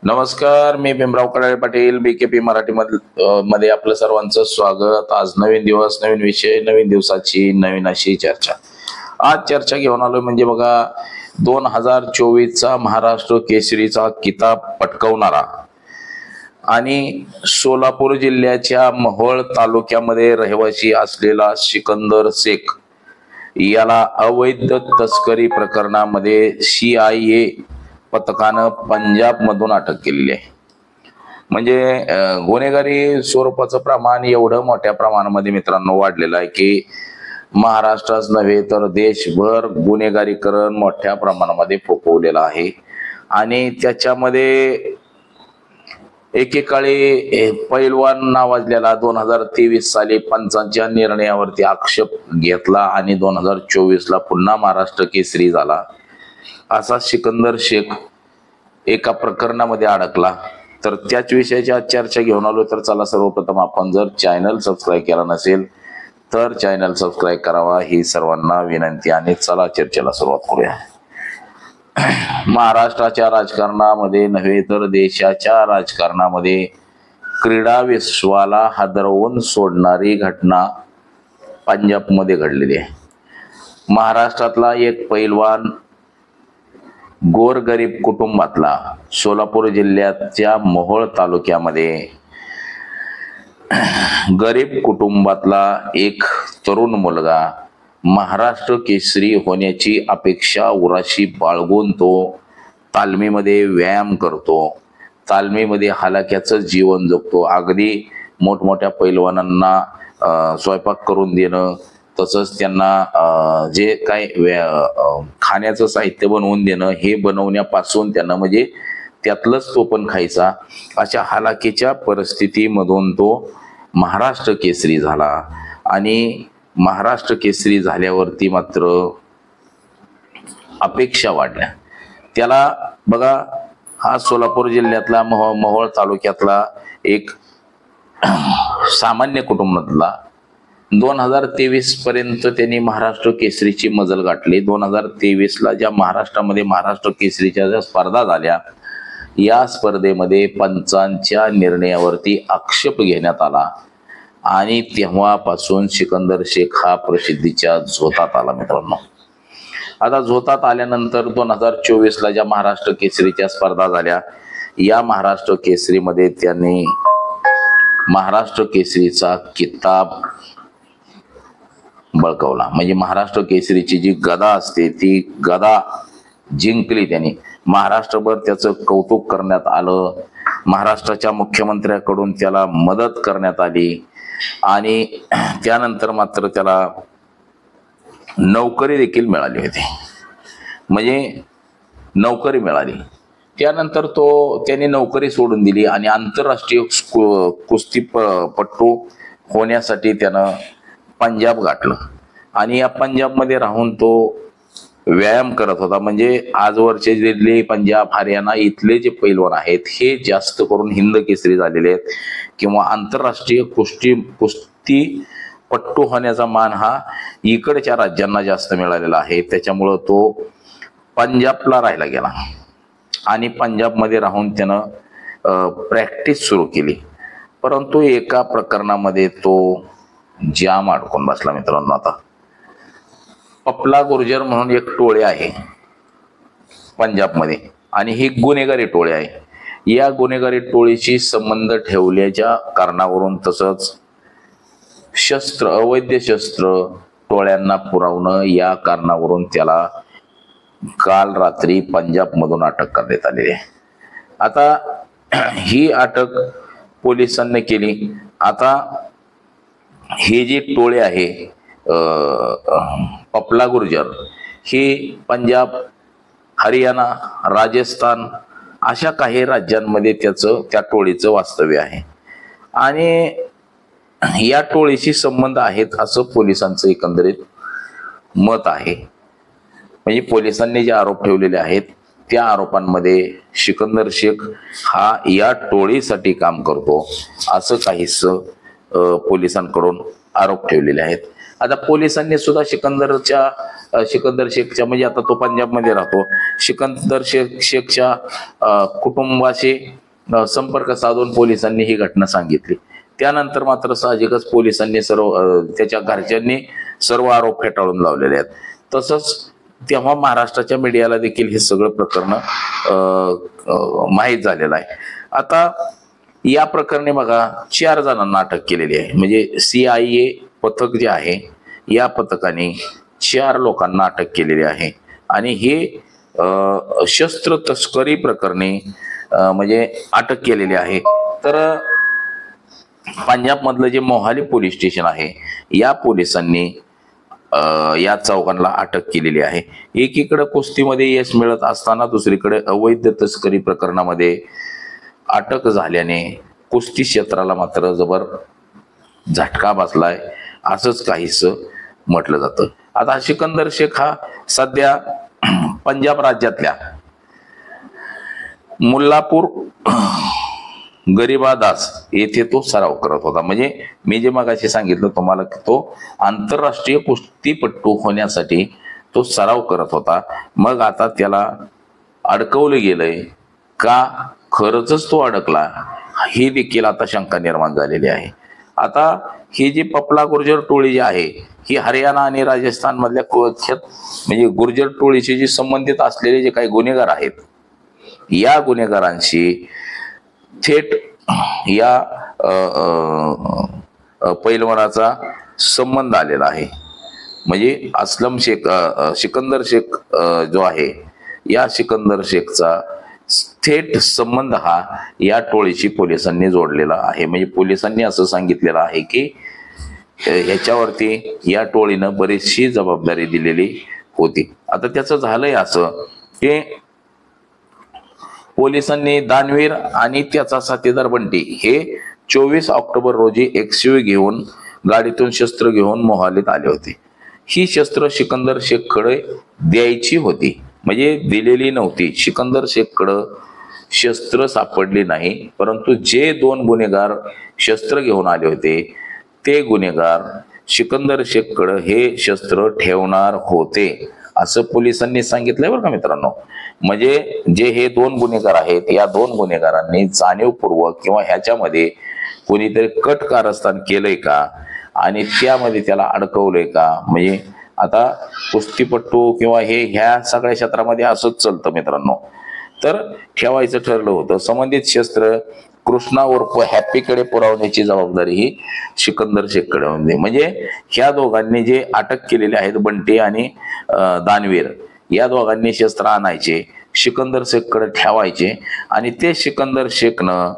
नमस्कार, मी भीमराव कडाळे पाटील बीकेपी मराठी मध्ये आपलं सर्वांचं स्वागत। आज नवीन दिवस, नवीन विषय, नवीन दिवसाची नवीन अशी चर्चा। आज चर्चा घेऊन आलोय म्हणजे बघा 2024चा महाराष्ट्र केसरीचा किताब पटकावणारा आणि सोलापूर जिल्ह्याच्या मोहोळ तालुक्यामध्ये रहिवासी असलेला सिकंदर शेख याला अवैध तस्करी प्रकरणामध्ये CIA पथकानं पंजाब मधून अटक केलेली आहे। म्हणजे गुन्हेगारी स्वरूपाचं प्रमाण एवढं मोठ्या प्रमाणामध्ये मित्रांनो वाढलेलं आहे की महाराष्ट्राच नव्हे तर देशभर गुन्हेगारीकरण मोठ्या प्रमाणामध्ये फोफवलेलं आहे। आणि त्याच्यामध्ये एकेकाळी पैलवान नावाजलेला 2023 साली पंचांच्या निर्णयावरती आक्षेप घेतला आणि 2024ला पुन्हा महाराष्ट्र केसरी झाला असा सिकंदर शेख एका प्रकरणामध्ये अडकला। तर त्याच विषयाची आज चर्चा घेऊन आलो। तर चला, सर्वप्रथम आपण जर चॅनल सबस्क्राईब केला नसेल तर चॅनल सबस्क्राईब करावा ही सर्वांना विनंती। आणि चला चर्चेला सुरुवात करूया। महाराष्ट्राच्या राजकारणामध्ये नव्हे तर देशाच्या राजकारणामध्ये क्रीडा विश्वाला हादरवून सोडणारी घटना पंजाबमध्ये घडलेली आहे। महाराष्ट्रातला एक पैलवान गोरगरीब कुटुंबातला सोलापूर जिल्ह्याच्या मोहोळ तालुक्यामध्ये गरीब कुटुंबातला एक तरुण मुलगा महाराष्ट्र केसरी होण्याची अपेक्षा उराशी बाळगून तो तालमीमध्ये व्यायाम करतो, तालमीमध्ये हालाक्याचं जीवन जगतो। अगदी मोठमोठ्या पैलवानांना स्वयंपाक करून देणं, तसंच त्यांना जे काय खाण्याचं साहित्य बनवून देणं, हे बनवण्यापासून त्यांना म्हणजे त्यातलंच तो पण खायचा, अशा हालाकीच्या परिस्थितीमधून तो महाराष्ट्र केसरी झाला। आणि महाराष्ट्र केसरी झाल्यावरती मात्र अपेक्षा वाढल्या त्याला। बघा, हा सोलापूर जिल्ह्यातला मोहोळ तालुक्यातला एक सामान्य कुटुंबातला 2023 पर्यंत त्यांनी महाराष्ट्र केसरीची मजल गाठली। 2023ला ज्या महाराष्ट्रामध्ये महाराष्ट्र केसरीच्या ज्या स्पर्धा झाल्या, या स्पर्धेमध्ये पंचांच्या निर्णयावरती आक्षेप घेण्यात आला आणि तेव्हापासून सिकंदर शेख हा प्रसिद्धीच्या झोतात आला मित्रांनो। आता झोतात आल्यानंतर 2024ला ज्या महाराष्ट्र केसरीच्या स्पर्धा झाल्या, या महाराष्ट्र केसरीमध्ये त्यांनी महाराष्ट्र केसरीचा किताब बळकावला। म्हणजे महाराष्ट्र केसरीची जी गदा असते ती गदा जिंकली त्यांनी। महाराष्ट्रभर त्याचं कौतुक करण्यात आलं, महाराष्ट्राच्या मुख्यमंत्र्याकडून त्याला मदत करण्यात आली आणि त्यानंतर मात्र त्याला नोकरी देखील मिळाली होती। म्हणजे नोकरी मिळाली त्यानंतर त्यांनी नोकरी सोडून दिली आणि आंतरराष्ट्रीय कुस्तीपटू होण्यासाठी त्यानं पंजाब गाठलं। आणि या पंजाबमध्ये राहून तो व्यायाम करत होता। म्हणजे आजवरचे दिल्ली, पंजाब, हरियाणा इथले जे पैलवान आहेत हे जास्त करून हिंद केसरी झालेले आहेत किंवा आंतरराष्ट्रीय कुस्तीपटू होण्याचा मान हा इकडच्या राज्यांना जास्त मिळालेला आहे। त्याच्यामुळं तो पंजाबला राहायला गेला आणि पंजाबमध्ये राहून त्यानं प्रॅक्टिस सुरू केली। परंतु एका प्रकरणामध्ये तो जाम अडकून बसला मित्रांनो। आता पपला गुर्जर म्हणून एक टोळे आहे पंजाबमध्ये आणि ही गुन्हेगारी टोळी आहे। या गुन्हेगारी टोळीशी संबंध ठेवल्याच्या कारणावरून तसंच अवैध शस्त्र टोळ्यांना पुरवणं या कारणावरून त्याला काल रात्री पंजाबमधून अटक करण्यात आलेली आहे। आता ही अटक पोलिसांनी केली। आता ही जी टोळी आहे पपला गुर्जर ही पंजाब, हरियाणा, राजस्थान अशा काही राज्यांमध्ये त्या टोळीचं वास्तव्य आहे आणि या टोळीशी संबंध आहेत असं पोलिसांचं एकंदरीत मत आहे। म्हणजे पोलिसांनी जे आरोप ठेवलेले आहेत त्या आरोपांमध्ये सिकंदर शेख हा या टोळीसाठी काम करतो असं काहीसं पोलिसांकडून आरोप ठेवलेले आहेत। आता पोलिसांनी सुद्धा सिकंदर शेखच्या म्हणजे आता तो पंजाबमध्ये राहतो, सिकंदर शेखच्या कुटुंबाशी संपर्क साधून पोलिसांनी ही घटना सांगितली. त्यानंतर मात्र साहजिकच पोलिसांनी त्याच्या घरच्यांनी सर्व आरोप फेटाळून लावलेले आहेत. तसंच तेव्हा महाराष्ट्राच्या मीडियाला देखील हे सगळं प्रकरण माहीत झालेलं आहे. आता या प्रकरणी बघा 4 जणांना अटक केलेली आहे. म्हणजे CIA पथक जे आहे या पथकाने 4 लोकांना अटक केलेली आहे आणि हे शस्त्र तस्करी प्रकरणी म्हणजे अटक केलेली आहे. तर पंजाबमधलं जे मोहाली पोलीस स्टेशन आहे या पोलिसांनी या चौघांना अटक केलेली आहे. एकीकडे कुस्तीमध्ये यश मिळत असताना दुसरीकडे अवैध तस्करी प्रकरणामध्ये अटक झाल्याने कुस्ती क्षेत्राला मात्र जबर झटका बसलाय असंच काहीसं म्हटलं जातं. आता सिकंदर शेख हा सध्या पंजाब राज्यातल्या मुल्लापूर गरीबादास येथे तो सराव करत होता. म्हणजे मी जे मगाशी सांगितलं तुम्हाला की तो आंतरराष्ट्रीय कुस्तीपटू होण्यासाठी तो सराव करत होता. मग आता त्याला अडकवलं गेलंय का, खरंच तो अडकला, ही देखील आता शंका निर्माण झालेली आहे. आता ही जी पपला गुर्जर टोळी जी आहे ही हरियाणा आणि राजस्थान मधल्या म्हणजे गुर्जर टोळीशी जी संबंधित असलेले जे काही गुन्हेगार आहेत या गुन्हेगारांशी थेट या पैलवानाचा संबंध आलेला आहे. म्हणजे असलम शेख सिकंदर शेख जो आहे या सिकंदर शेखचा थेट संबंध हा या टोळीशी पोलिसांनी जोडलेला आहे. म्हणजे पोलिसांनी असं सांगितलेलं आहे की ह्याच्यावरती या टोळीनं बरीचशी जबाबदारी दिलेली होती. आता त्याचं झालंय असं की पोलिसांनी दानवीर आणि त्याचा साथीदार बंटी हे 24 ऑक्टोबर रोजी XUV घेऊन गाडीतून शस्त्र घेऊन मोहालीत आले होते. ही शस्त्र सिकंदर शेखकडे द्यायची होती, म्हणजे दिलेली नव्हती. सिकंदर शेखकडे शस्त्र सापडली नाही, परंतु जे 2 गुन्हेगार शस्त्र घेऊन आले होते ते गुन्हेगार सिकंदर शेखकडे हे शस्त्र ठेवणार होते असं पोलिसांनी सांगितलंय बरं का मित्रांनो. म्हणजे जे हे 2 गुन्हेगार आहेत या 2 गुन्हेगारांनी जाणीवपूर्वक किंवा ह्याच्यामध्ये कोणीतरी कट कारस्थान केलंय का आणि त्यामध्ये त्याला अडकवलंय का. म्हणजे आता कुस्तीपट्टू किंवा ह्या सगळ्या क्षेत्रामध्ये असंच चालतं मित्रांनो. तर ठेवायचं ठरलं होतं. संबंधित शस्त्र कृष्णा उर्फ हॅपीकडे पुरवण्याची जबाबदारी ही सिकंदर शेखकडे होती. म्हणजे ह्या दोघांनी जे अटक केलेले आहेत बंटी आणि दानवीर या दोघांनी शस्त्र आणायचे, सिकंदर शेखकडे ठेवायचे आणि ते सिकंदर शेखनं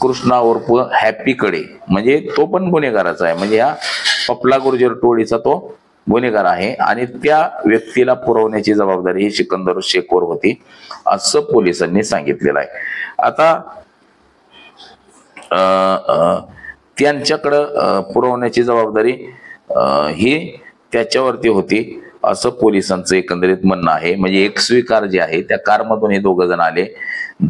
कृष्णा उर्फ हॅपीकडे, म्हणजे तो पण गुन्हेगाराचा आहे, म्हणजे ह्या पपला गुर्जर टोळीचा तो गुन्हेगार आहे आणि त्या व्यक्तीला पुरवण्याची जबाबदारी ही सिकंदर शेखवर होती असं पोलिसांनी सांगितलेलं आहे. आता त्यांच्याकडं पुरवण्याची जबाबदारी ही त्याच्यावरती होती असं पोलिसांचं एकंदरीत म्हणणं आहे. म्हणजे XUV कार जी आहे त्या कारमधून हे 2 जण आले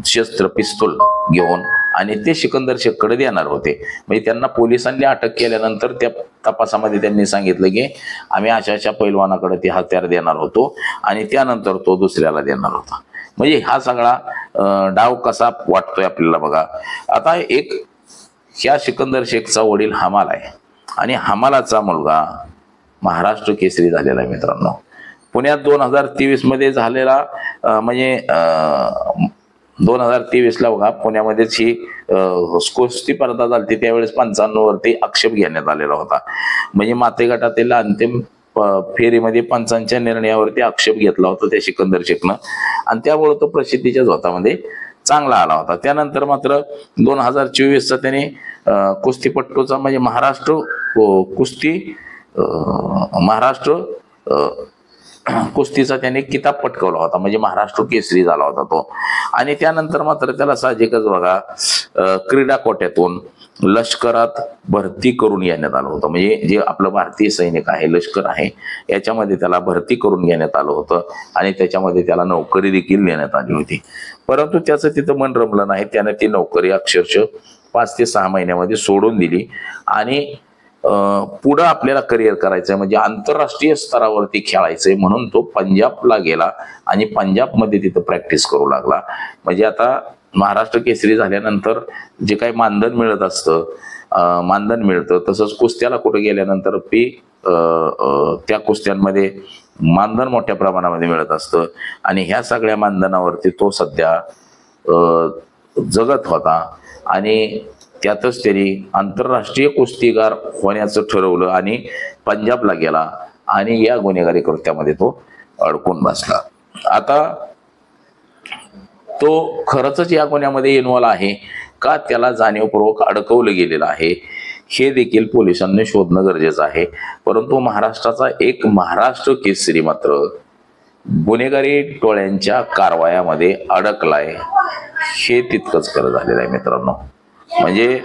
शस्त्र पिस्तूल घेऊन आणि ते सिकंदर शेखकडे देणार होते. म्हणजे त्यांना पोलिसांनी अटक केल्यानंतर त्या तपासामध्ये त्यांनी सांगितलं की आम्ही अशा पैलवानाकडे ते हत्यार देणार होतो आणि त्यानंतर तो दुसऱ्याला देणार होता. म्हणजे हा सगळा डाव कसा वाटतोय आपल्याला बघा. आता ह्या सिकंदर शेखचा वडील हमाल आहे आणि हमालाचा मुलगा महाराष्ट्र केसरी झालेला आहे मित्रांनो. पुण्यात 2023 मध्ये झालेला म्हणजे 2023ला बघा पुण्यामध्येच ही कुस्ती स्पर्धा झाली. त्यावेळेस 55 वरती आक्षेप घेण्यात आलेला होता. म्हणजे माते गटातील अंतिम फेरीमध्ये पंचांच्या निर्णयावरती आक्षेप घेतला होता त्या सिकंदर शेखनं आणि त्यामुळे तो प्रसिद्धीच्या झोतामध्ये चांगला आला होता. त्यानंतर मात्र 2024चा त्याने कुस्तीपट्टूचा म्हणजे महाराष्ट्र कुस्तीचा त्याने किताब पटकावला होता, म्हणजे महाराष्ट्र केसरी झाला होता तो. आणि त्यानंतर मात्र त्याला साहजिकच बघा क्रीडा कोट्यातून लष्करात भरती करून घेण्यात आलं होतं. म्हणजे जे आपलं भारतीय सैनिक आहे लष्कर आहे याच्यामध्ये त्याला भरती करून घेण्यात आलं होतं आणि त्याच्यामध्ये त्याला नोकरी देखील देण्यात आली होती. परंतु त्याचं तिथं मन रमलं नाही. त्याने ती नोकरी अक्षरशः 5 ते 6 महिन्यामध्ये सोडून दिली आणि पुढं आपल्याला करिअर करायचंय, म्हणजे आंतरराष्ट्रीय स्तरावरती खेळायचंय, म्हणून तो पंजाबला गेला आणि पंजाबमध्ये तिथं प्रॅक्टिस करू लागला. म्हणजे आता महाराष्ट्र केसरी झाल्यानंतर जे काही मानधन मिळत असतं, मानधन मिळतं, तसंच कुस्त्याला कुठे गेल्यानंतर त्या कुस्त्यांमध्ये मानधन मोठ्या प्रमाणामध्ये मिळत असतं. आणि ह्या सगळ्या मानधनावरती तो सध्या जगत होता आणि त्यातच त्यांनी आंतरराष्ट्रीय कुस्तीगार होण्याचं ठरवलं आणि पंजाबला गेला आणि या गुन्हेगारी कृत्यामध्ये तो अडकून बसला. आता तो खरंच या गुन्ह्यामध्ये इन्व्हॉल्व आहे का त्याला जाणीवपूर्वक अडकवलं गेलेलं आहे हे देखील पोलिसांनी शोधणं गरजेचं आहे. परंतु महाराष्ट्राचा एक महाराष्ट्र केसरी मात्र गुन्हेगारी टोळ्यांच्या कारवायामध्ये अडकलाय हे तितकंच खरं झालेलं आहे मित्रांनो. म्हणजे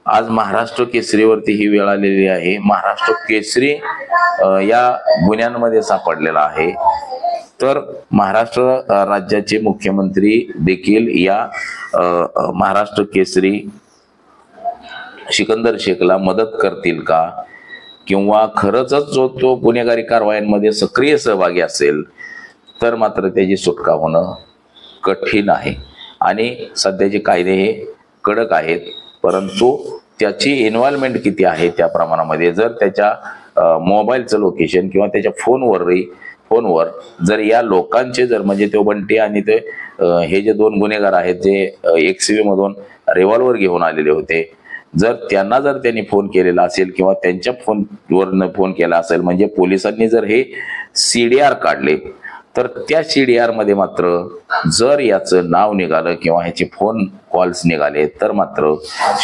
आज महाराष्ट्र केसरीवरती ही वेळ आलेली आहे. महाराष्ट्र केसरी या गुन्ह्यांमध्ये सापडलेला आहे. तर महाराष्ट्र राज्याचे मुख्यमंत्री देखील या महाराष्ट्र केसरी सिकंदर शेखला मदत करतील का, किंवा खरंच जो तो गुन्हेगारी कारवायांमध्ये सक्रिय सहभागी असेल तर मात्र त्याची सुटका होणं कठीण आहे. आणि सध्याचे कायदे हे कडक आहेत, परंतु त्याची इन्व्हॉल्वमेंट किती आहे त्या प्रमाणामध्ये जर त्याच्या मोबाईलचं लोकेशन किंवा त्याच्या फोनवर जर या लोकांचे जर म्हणजे तो बंटी आणि ते हे जे दोन गुन्हेगार आहेत जे XUV मधून रिव्हॉल्वर घेऊन आलेले होते, जर त्यांनी फोन केलेला असेल किंवा त्यांच्या फोनवरनं फोन केला असेल, म्हणजे पोलिसांनी जर हे CDR काढले तर त्या CDR मध्ये मात्र जर याचं नाव निघालं किंवा ह्याचे फोन कॉल्स निघाले तर मात्र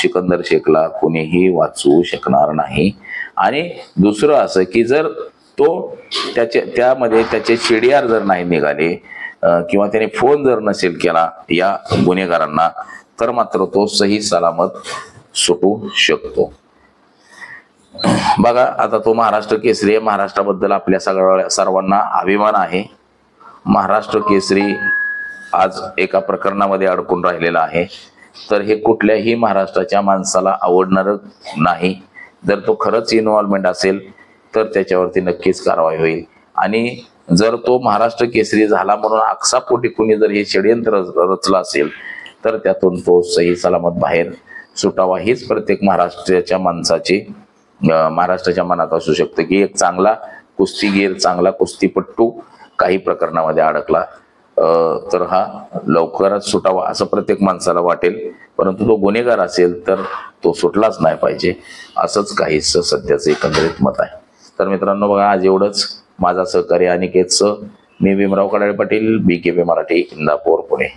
सिकंदर शेखला कोणीही वाचवू शकणार नाही. आणि दुसरं असं की जर तो त्यामध्ये त्याचे CDR जर नाही निघाले किंवा त्याने फोन जर नसेल केला या गुन्हेगारांना तर मात्र तो सही सलामत सुटू शकतो. बघा आता तो महाराष्ट्र केसरी आहे. महाराष्ट्राबद्दल आपल्या सर्वांना अभिमान आहे. महाराष्ट्र केसरी आज एका प्रकरणामध्ये अडकून राहिलेला आहे, तर हे कुठल्याही महाराष्ट्राच्या माणसाला आवडणार नाही. जर तो खरंच इन्व्हॉल्वमेंट असेल तर त्याच्यावरती नक्कीच कारवाई होईल. आणि जर तो महाराष्ट्र केसरी झाला म्हणून आक्षापोटी कुणी जर हे षडयंत्र रचलं असेल तर त्यातून तो सही सलामत बाहेर सुटावा हीच प्रत्येक महाराष्ट्राच्या माणसाची महाराष्ट्राच्या मनात असू शकतं की एक चांगला कुस्तीगीर, चांगला कुस्तीपट्टू काही प्रकरणामध्ये अडकला तर हा लवकरच सुटावा असं प्रत्येक माणसाला वाटेल. परंतु तो गुन्हेगार असेल तर तो सुटलाच नाही पाहिजे, असंच काहीच सध्याचं एकंदरीत मत आहे. तर मित्रांनो बघा, आज एवढंच. माझा सहकारी अनिकेतचं, मी भीमराव कडाळे पाटील, BKP मराठी, इंदापूर, पुणे.